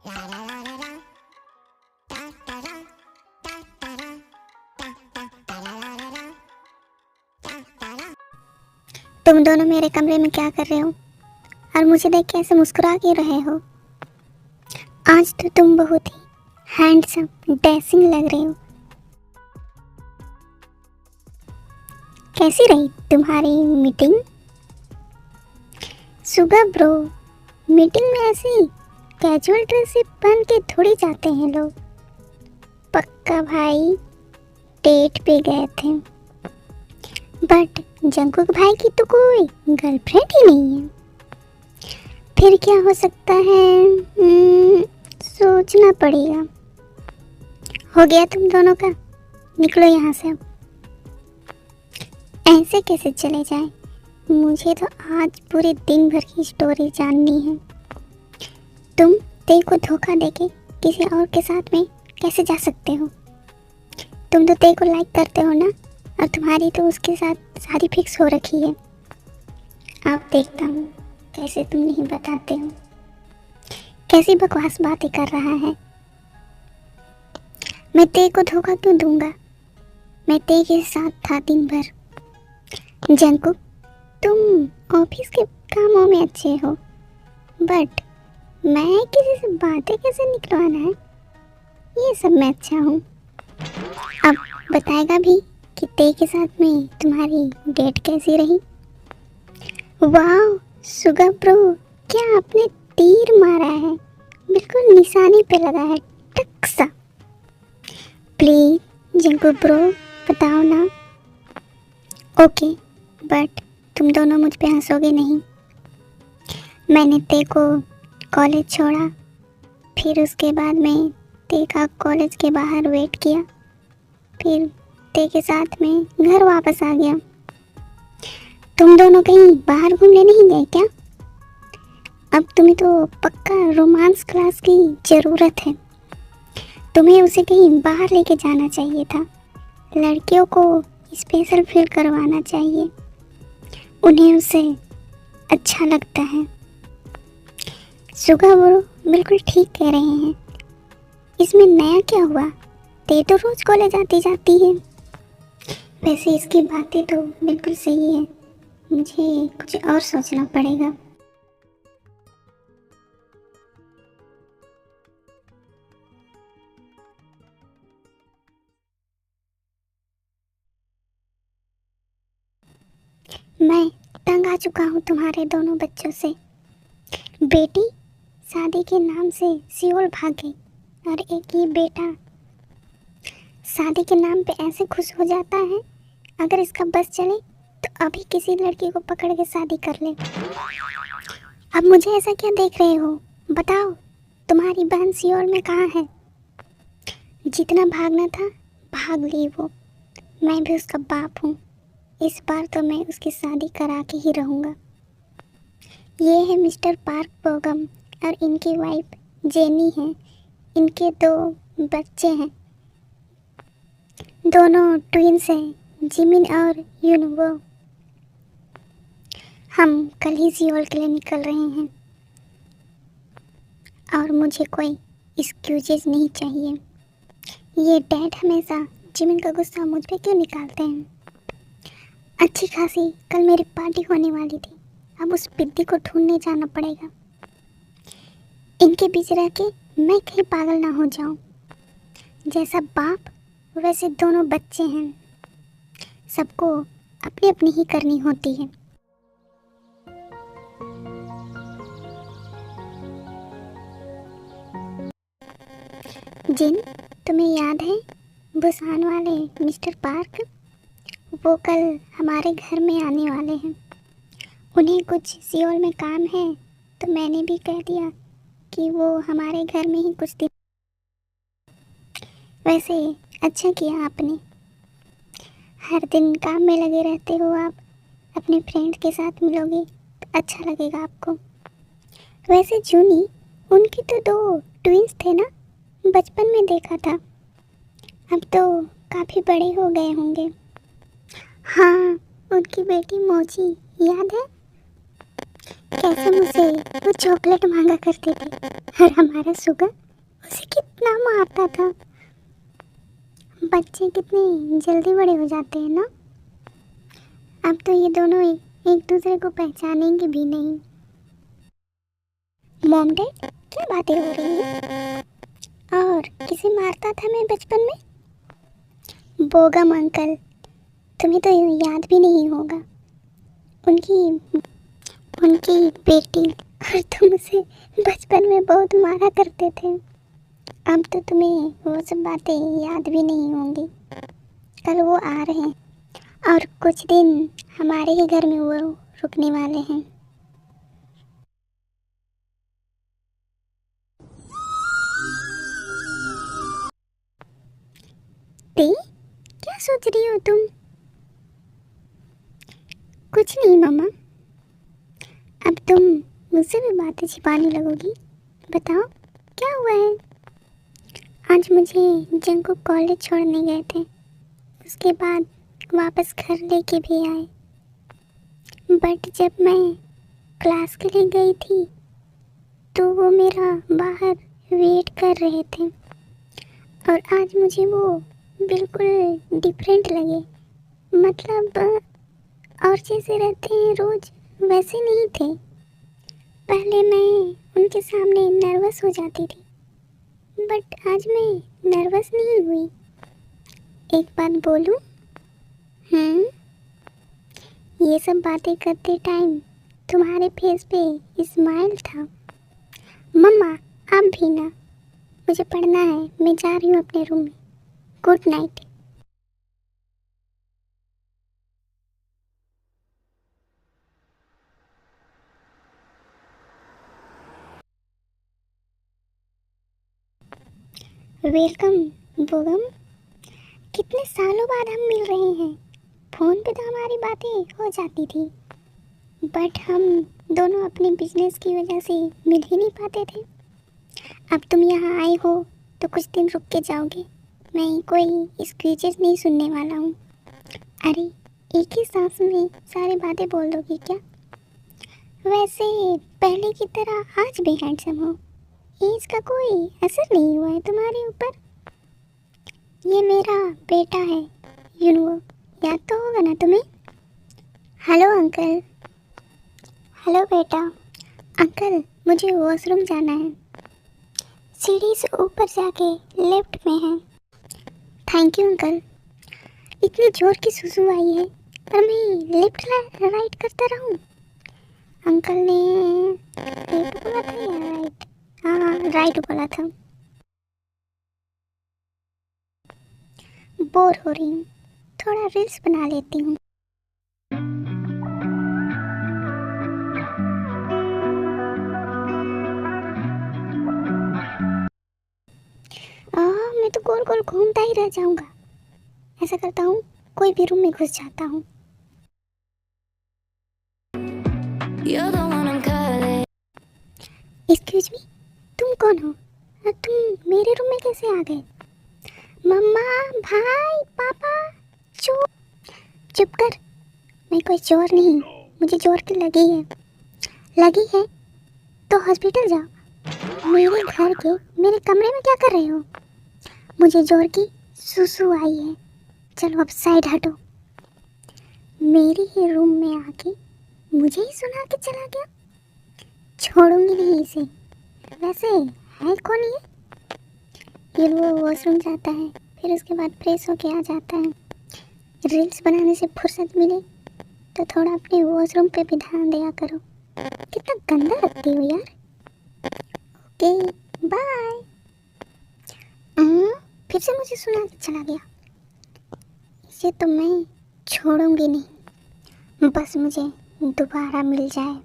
तुम दोनों मेरे कमरे में क्या कर रहे हो और मुझे देख के ऐसे मुस्कुरा क्यों रहे हो? आज तो तुम बहुत ही हैंडसम डैशिंग लग रहे हो। कैसी रही तुम्हारी मीटिंग? सुगा ब्रो, मीटिंग में ऐसी कैजुअल ड्रेस पहन के थोड़ी जाते हैं लोग। पक्का भाई डेट पे गए थे। बट जंकुक भाई की तो कोई गर्लफ्रेंड ही नहीं है। फिर क्या हो सकता है? सोचना पड़ेगा। हो गया तुम दोनों का, निकलो यहाँ से अब। ऐसे कैसे चले जाए? मुझे तो आज पूरे दिन भर की स्टोरी जाननी है। तुम ते को धोखा देके किसी और के साथ में कैसे जा सकते हो? तुम तो ते को लाइक करते हो ना, और तुम्हारी तो उसके साथ शादी फिक्स हो रखी है। अब देखता हूँ कैसे तुम नहीं बताते हो। कैसी बकवास बातें कर रहा है। मैं ते को धोखा क्यों दूंगा? मैं ते के साथ था दिन भर। जंकुक, तुम ऑफिस के कामों में अच्छे हो, बट मैं किसी से बातें कैसे निकलवाना है, ये सब मैं अच्छा हूँ। अब बताएगा भी कि ते के साथ में तुम्हारी डेट कैसी रही? वाह सुगा ब्रो, क्या आपने तीर मारा है, बिल्कुल निशाने पे लगा है, टक सा। प्लीज जिंकू ब्रो बताओ ना। ओके, बट तुम दोनों मुझ पे हंसोगे नहीं। मैंने ते को कॉलेज छोड़ा, फिर उसके बाद में ते का कॉलेज के बाहर वेट किया, फिर ते के साथ में घर वापस आ गया। तुम दोनों कहीं बाहर घूमने नहीं गए क्या? अब तुम्हें तो पक्का रोमांस क्लास की ज़रूरत है। तुम्हें उसे कहीं बाहर लेके जाना चाहिए था। लड़कियों को स्पेशल फील करवाना चाहिए, उन्हें उसे अच्छा लगता है। सुगा ब्रो बिल्कुल ठीक कह रहे हैं। इसमें नया क्या हुआ? ते तो रोज कॉलेज आती जाती है। वैसे इसकी बातें तो बिल्कुल सही है, मुझे कुछ और सोचना पड़ेगा। मैं तंग आ चुका हूँ तुम्हारे दोनों बच्चों से। बेटी शादी के नाम से सियोल भाग गई, और एक ही बेटा शादी के नाम पे ऐसे खुश हो जाता है। अगर इसका बस चले तो अभी किसी लड़की को पकड़ के शादी कर ले। अब मुझे ऐसा क्या देख रहे हो? बताओ, तुम्हारी बहन सियोल में कहाँ है? जितना भागना था भाग ली वो। मैं भी उसका बाप हूँ। इस बार तो मैं उसकी शादी करा के ही रहूँगा। ये है मिस्टर पार्क बोगम और इनकी वाइफ जेनी है। इनके 2 बच्चे हैं, दोनों ट्विंस हैं, जिमिन और यूनवो। हम कल ही सियोल के लिए निकल रहे हैं, और मुझे कोई एक्सक्यूजेस नहीं चाहिए। ये डैड हमेशा जिमिन का गुस्सा मुझ पे क्यों निकालते हैं? अच्छी खासी कल मेरी पार्टी होने वाली थी, अब उस पिद्दी को ढूंढने जाना पड़ेगा। इनके बीच रह के मैं कहीं पागल ना हो जाऊं। जैसा बाप वैसे दोनों बच्चे हैं, सबको अपनी अपनी ही करनी होती है। जिन, तुम्हें याद है बुसान वाले मिस्टर पार्क? वो कल हमारे घर में आने वाले हैं। उन्हें कुछ सियोल में काम है, तो मैंने भी कह दिया कि वो हमारे घर में ही कुछ दिन। वैसे अच्छा किया आपने। हर दिन काम में लगे रहते हो आप, अपने फ्रेंड के साथ मिलोगे तो अच्छा लगेगा आपको। वैसे जूनी, उनके तो 2 ट्विंस थे ना, बचपन में देखा था। अब तो काफ़ी बड़े हो गए होंगे। हाँ, उनकी बेटी मोची याद है? कैसे मुझसे वो चॉकलेट मांगा करती थी और हमारा सुगा उसे कितना मारता था। बच्चे कितने जल्दी बड़े हो जाते हैं ना। अब तो ये दोनों एक दूसरे को पहचानेंगे भी नहीं। मॉम डैड, क्या बातें हो रही हैं? और किसे मारता था मैं बचपन में? बोगम अंकल, तुम्हें तो याद भी नहीं होगा। उनकी उनकी बेटी, और तुम उसे बचपन में बहुत मारा करते थे। अब तो तुम्हें वो सब बातें याद भी नहीं होंगी। कल वो आ रहे हैं और कुछ दिन हमारे ही घर में वो रुकने वाले हैं। ते, क्या सोच रही हो तुम? कुछ नहीं मम्मा। अब तुम मुझसे भी बातें छिपाने लगोगी। बताओ क्या हुआ है? आज मुझे जंग को कॉलेज छोड़ने गए थे, उसके बाद वापस घर लेके भी आए। बट जब मैं क्लास के लिए गई थी तो वो मेरा बाहर वेट कर रहे थे और आज मुझे वो बिल्कुल डिफरेंट लगे। मतलब और जैसे रहते हैं रोज वैसे नहीं थे। पहले मैं उनके सामने नर्वस हो जाती थी, बट आज मैं नर्वस नहीं हुई। एक बात बोलूं? ये सब बातें करते टाइम तुम्हारे फेस पे स्माइल था। मम्मा, आप भी ना। मुझे पढ़ना है, मैं जा रही हूँ अपने रूम में। Good night. वेलकम बोगम। कितने सालों बाद हम मिल रहे हैं। फ़ोन पे तो हमारी बातें हो जाती थी, बट हम दोनों अपने बिजनेस की वजह से मिल ही नहीं पाते थे। अब तुम यहाँ आए हो तो कुछ दिन रुक के जाओगे। मैं कोई स्क्रीचेस नहीं सुनने वाला हूँ। अरे, एक ही सांस में सारी बातें बोल दोगी क्या? वैसे पहले की तरह आज भी हैंडसम हो। एज का कोई असर नहीं हुआ है तुम्हारे ऊपर। ये मेरा बेटा है, याद तो होगा ना तुम्हें? Hello uncle. हेलो बेटा। अंकल, मुझे वॉशरूम जाना है। सीढ़ी से ऊपर जाके लेफ्ट में है। Thank you uncle. इतनी जोर की सुसु आई है पर मैं लेफ्ट राइट करता रहूं? अंकल ने लेफ्ट बोला था या राइट? हाँ, राइट बोला था। बोर हो रही हूँ, थोड़ा रील्स बना लेती हूँ। मैं तो गोल गोल घूमता ही रह जाऊंगा। ऐसा करता हूँ, कोई भी रूम में घुस जाता हूँ। एक्सक्यूज मी, तुम कौन हो और तुम मेरे रूम में कैसे आ गए? मम्मा, भाई, पापा, चुप कर। मैं कोई चोर नहीं, मुझे चोर की लगी है तो हॉस्पिटल जाओ। मेरे घर के मेरे कमरे में क्या कर रहे हो? मुझे जोर की सुसु आई है। चलो अब साइड हटो। मेरे ही रूम में आके मुझे ही सुना के चला गया। छोड़ूंगी नहीं इसे। वैसे है कौन ये वो वॉशरूम जाता है, फिर उसके बाद फ्रेश होके आ जाता है। रील्स बनाने से फुर्सत मिले तो थोड़ा अपने वॉशरूम पे भी ध्यान दिया करो। कितना गंदा लगती हो यार। Okay, bye. फिर से मुझे सुना के चला गया। इसे तो मैं छोड़ूंगी नहीं, बस मुझे दोबारा मिल जाए।